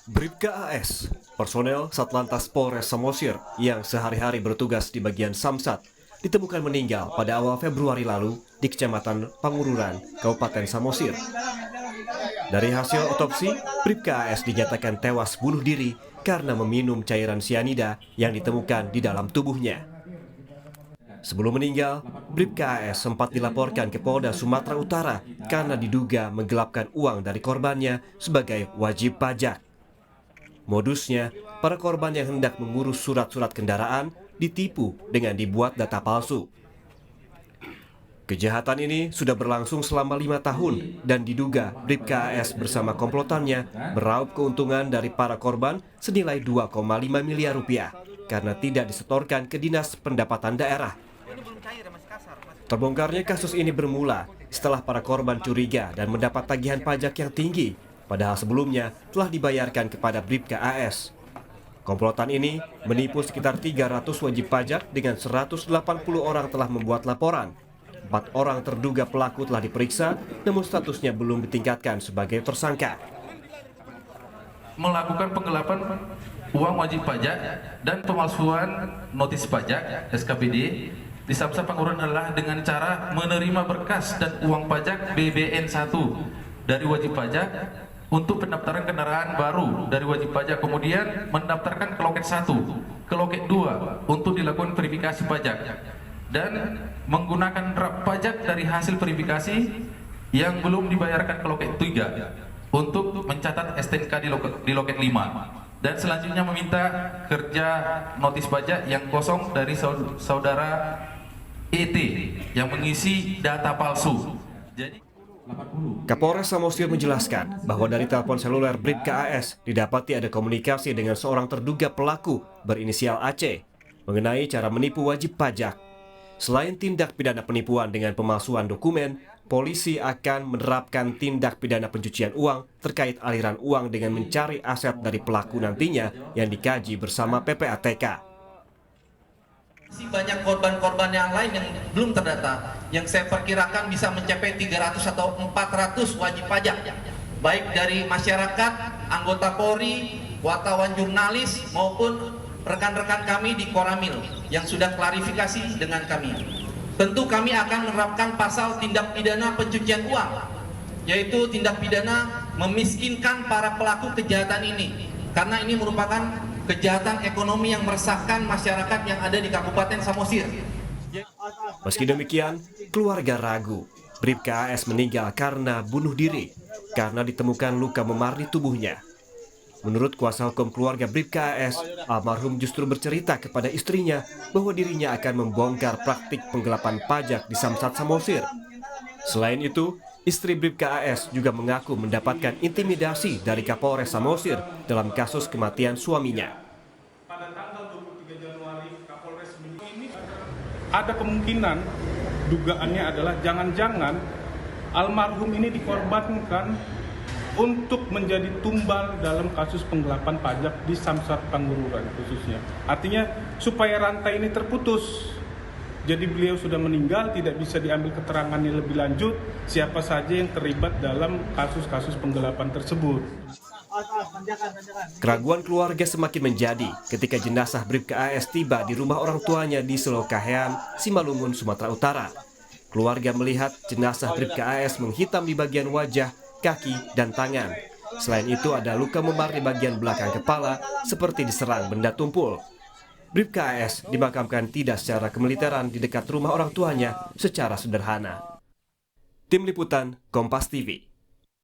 Bribka AS, personel Satlantas Polres Samosir yang sehari-hari bertugas di bagian Samsat, ditemukan meninggal pada awal Februari lalu di Kecamatan Pangururan, Kabupaten Samosir. Dari hasil otopsi, Bribka AS dinyatakan tewas bunuh diri karena meminum cairan sianida yang ditemukan di dalam tubuhnya. Sebelum meninggal, Bribka AS sempat dilaporkan ke Polda Sumatera Utara karena diduga menggelapkan uang dari korbannya sebagai wajib pajak. Modusnya, para korban yang hendak mengurus surat-surat kendaraan ditipu dengan dibuat data palsu. Kejahatan ini sudah berlangsung selama 5 tahun dan diduga Bribka AS bersama komplotannya meraup keuntungan dari para korban senilai 2,5 miliar rupiah karena tidak disetorkan ke Dinas Pendapatan Daerah. Terbongkarnya kasus ini bermula setelah para korban curiga dan mendapat tagihan pajak yang tinggi, padahal sebelumnya telah dibayarkan kepada Bribka AS. Komplotan ini menipu sekitar 300 wajib pajak dengan 180 orang telah membuat laporan. 4 orang terduga pelaku telah diperiksa, namun statusnya belum ditingkatkan sebagai tersangka. Melakukan penggelapan uang wajib pajak dan pemalsuan notis pajak (SKPD) di Samsat Pangururan adalah dengan cara menerima berkas dan uang pajak BBN 1 dari wajib pajak untuk pendaftaran kendaraan baru dari wajib pajak, kemudian mendaftarkan ke loket 1, ke loket 2 untuk dilakukan verifikasi pajak, dan menggunakan draft pajak dari hasil verifikasi yang belum dibayarkan ke loket 3 untuk mencatat STNK di loket 5, dan selanjutnya meminta kerja notis pajak yang kosong dari saudara ET yang mengisi data palsu. Kapolres Samosir menjelaskan bahwa dari telepon seluler Bribka AS didapati ada komunikasi dengan seorang terduga pelaku berinisial AC mengenai cara menipu wajib pajak. Selain tindak pidana penipuan dengan pemalsuan dokumen, polisi akan menerapkan tindak pidana pencucian uang terkait aliran uang dengan mencari aset dari pelaku nantinya yang dikaji bersama PPATK. Masih banyak korban-korban yang lain yang belum terdata, yang saya perkirakan bisa mencapai 300 atau 400 wajib pajak, baik dari masyarakat, anggota Polri, wartawan jurnalis, maupun rekan-rekan kami di Koramil yang sudah klarifikasi dengan kami. Tentu kami akan menerapkan pasal tindak pidana pencucian uang, yaitu tindak pidana memiskinkan para pelaku kejahatan ini, karena ini merupakan kejahatan ekonomi yang meresahkan masyarakat yang ada di Kabupaten Samosir. Meski demikian, keluarga ragu Bribka AS meninggal karena bunuh diri karena ditemukan luka memar di tubuhnya. Menurut kuasa hukum keluarga Bribka AS, almarhum justru bercerita kepada istrinya bahwa dirinya akan membongkar praktik penggelapan pajak di Samsat Samosir. Selain itu, istri Bribka AS juga mengaku mendapatkan intimidasi dari Kapolres Samosir dalam kasus kematian suaminya. Pada tanggal 23 Januari, Kapolres ini ada kemungkinan dugaannya adalah jangan-jangan almarhum ini dikorbankan untuk menjadi tumbal dalam kasus penggelapan pajak di Samsat Pangururan khususnya. Artinya supaya rantai ini terputus. Jadi beliau sudah meninggal, tidak bisa diambil keterangannya lebih lanjut siapa saja yang terlibat dalam kasus-kasus penggelapan tersebut. Keraguan keluarga semakin menjadi ketika jenazah Bribka AS tiba di rumah orang tuanya di Selokahean, Simalungun, Sumatera Utara. Keluarga melihat jenazah Bribka AS menghitam di bagian wajah, kaki, dan tangan. Selain itu ada luka memar di bagian belakang kepala seperti diserang benda tumpul. Bribka AS dimakamkan tidak secara kemiliteran di dekat rumah orang tuanya secara sederhana. Tim Liputan Kompas TV.